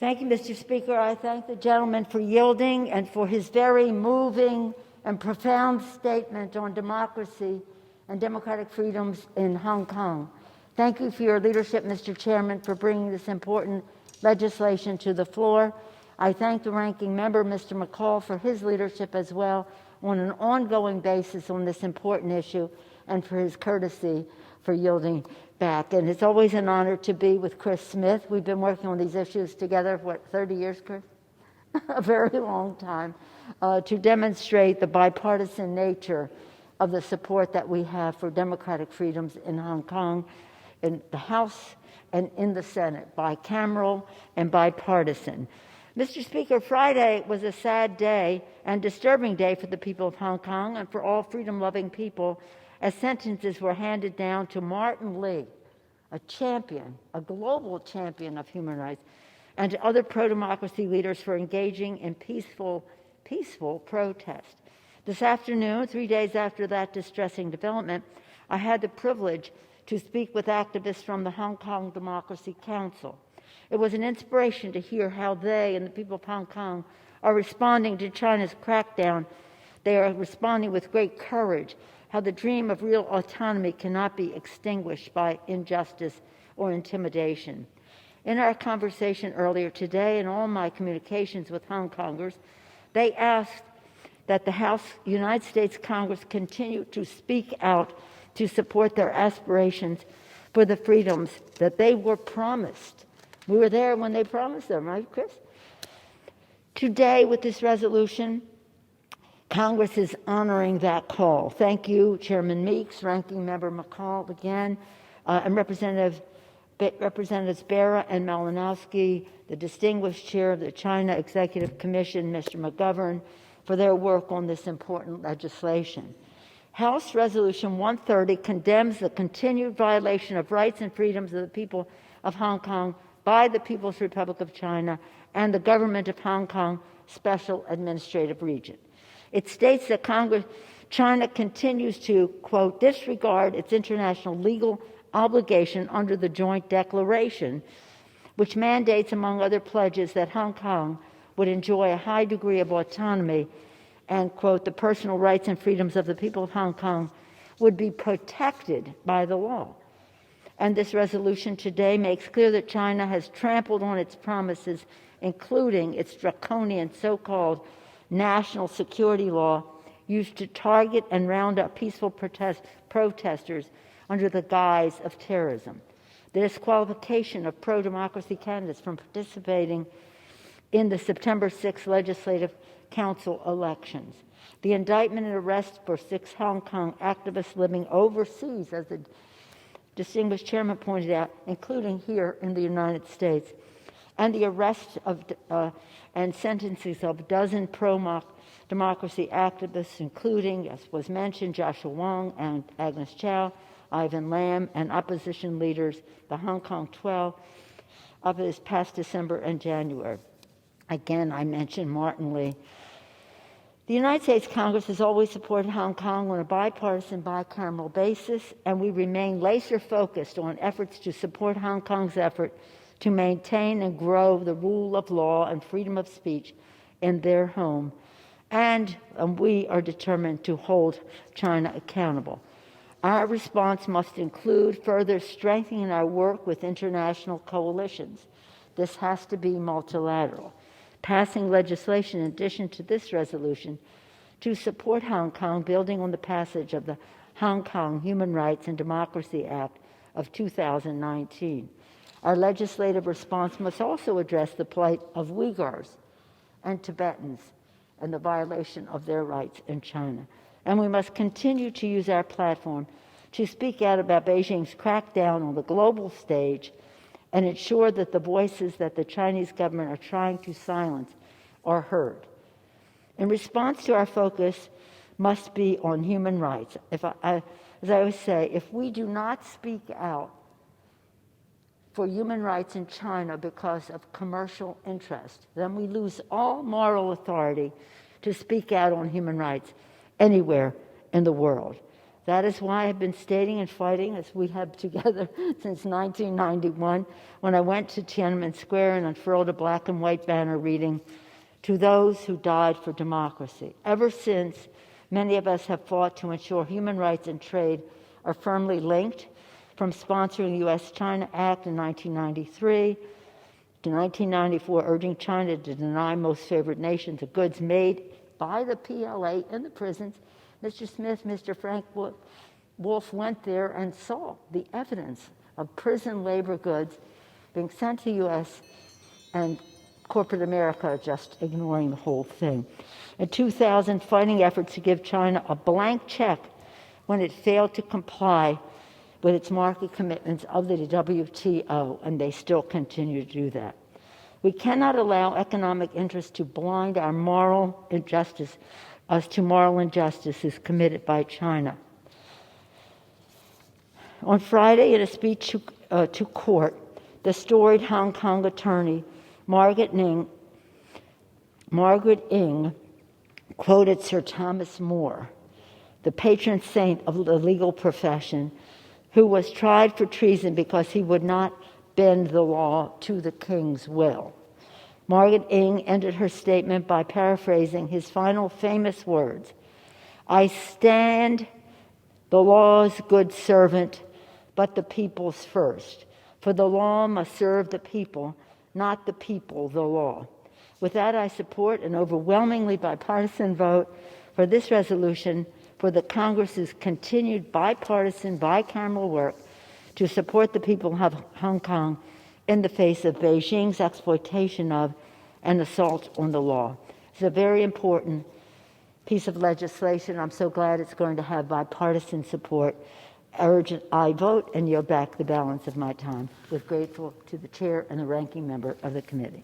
Thank you, Mr. Speaker. I thank the gentleman for yielding and for his very moving and profound statement on democracy and democratic freedoms in Hong Kong. Thank you for your leadership, Mr. Chairman, for bringing this important legislation to the floor. I thank the ranking member, Mr. McCall, for his leadership as well on an ongoing basis on this important issue and for his courtesy for yielding back. And it's always an honor to be with Chris Smith. We've been working on these issues together, 30 years, Chris? A very long time, to demonstrate the bipartisan nature of the support that we have for democratic freedoms in Hong Kong, in the House and in the Senate, bicameral and bipartisan. Mr. Speaker, Friday was a sad day and disturbing day for the people of Hong Kong and for all freedom-loving people as sentences were handed down to Martin Lee, a champion, a global champion of human rights, and to other pro-democracy leaders for engaging in peaceful protest. This afternoon, 3 days after that distressing development, I had the privilege to speak with activists from the Hong Kong Democracy Council. It was an inspiration to hear how they and the people of Hong Kong are responding to China's crackdown. They are responding with great courage, how the dream of real autonomy cannot be extinguished by injustice or intimidation. In our conversation earlier today and all my communications with Hong Kongers, they asked that the United States Congress continue to speak out to support their aspirations for the freedoms that they were promised. We were there when they promised them, right, Chris? Today, with this resolution, Congress is honoring that call. Thank you, Chairman Meeks, Ranking Member McCall again, and Representatives Bera and Malinowski, the distinguished chair of the China Executive Commission, Mr. McGovern, for their work on this important legislation. House Resolution 130 condemns the continued violation of rights and freedoms of the people of Hong Kong by the People's Republic of China and the government of Hong Kong Special Administrative Region. It states that China continues to, quote, disregard its international legal obligation under the Joint Declaration, which mandates, among other pledges, that Hong Kong would enjoy a high degree of autonomy and, quote, the personal rights and freedoms of the people of Hong Kong would be protected by the law. And this resolution today makes clear that China has trampled on its promises, including its draconian so-called national security law used to target and round up peaceful protesters under the guise of terrorism. The disqualification of pro-democracy candidates from participating in the September 6 Legislative Council elections. The indictment and arrest for 6 Hong Kong activists living overseas, as the distinguished chairman pointed out, including here in the United States, and the arrest of and sentences of a dozen pro-democracy activists, including, as was mentioned, Joshua Wong and Agnes Chow, Ivan Lam, and opposition leaders, the Hong Kong 12, of this past December and January. Again, I mentioned Martin Lee. The United States Congress has always supported Hong Kong on a bipartisan, bicameral basis, and we remain laser-focused on efforts to support Hong Kong's effort to maintain and grow the rule of law and freedom of speech in their home, and we are determined to hold China accountable. Our response must include further strengthening our work with international coalitions. This has to be multilateral. Passing legislation in addition to this resolution to support Hong Kong, building on the passage of the Hong Kong Human Rights and Democracy Act of 2019. Our legislative response must also address the plight of Uyghurs and Tibetans and the violation of their rights in China. And we must continue to use our platform to speak out about Beijing's crackdown on the global stage and ensure that the voices that the Chinese government are trying to silence are heard. In response to our focus must be on human rights. As I always say, if we do not speak out for human rights in China because of commercial interest, then we lose all moral authority to speak out on human rights anywhere in the world. That is why I've been stating and fighting, as we have together, since 1991, when I went to Tiananmen Square and unfurled a black and white banner reading, "To those who died for democracy." Ever since, many of us have fought to ensure human rights and trade are firmly linked, from sponsoring the U.S.-China Act in 1993 to 1994, urging China to deny most favored nations the goods made by the PLA in the prisons. Mr. Smith, Mr. Frank Wolf went there and saw the evidence of prison labor goods being sent to U.S. and corporate America just ignoring the whole thing. In 2000, fighting efforts to give China a blank check when it failed to comply with its market commitments of the WTO, and they still continue to do that. We cannot allow economic interests to blind our moral injustice, us to moral injustices committed by China. On Friday, in a speech to court, the storied Hong Kong attorney Margaret Ng quoted Sir Thomas More, the patron saint of the legal profession, who was tried for treason because he would not bend the law to the king's will. Margaret Ng ended her statement by paraphrasing his final famous words, "I stand the law's good servant, but the people's first. For the law must serve the people, not the people the law." With that, I support an overwhelmingly bipartisan vote for this resolution for the Congress's continued bipartisan, bicameral work to support the people of Hong Kong in the face of Beijing's exploitation of and assault on the law. It's a very important piece of legislation. I'm so glad it's going to have bipartisan support. I vote and yield back the balance of my time. With grateful to the chair and the ranking member of the committee.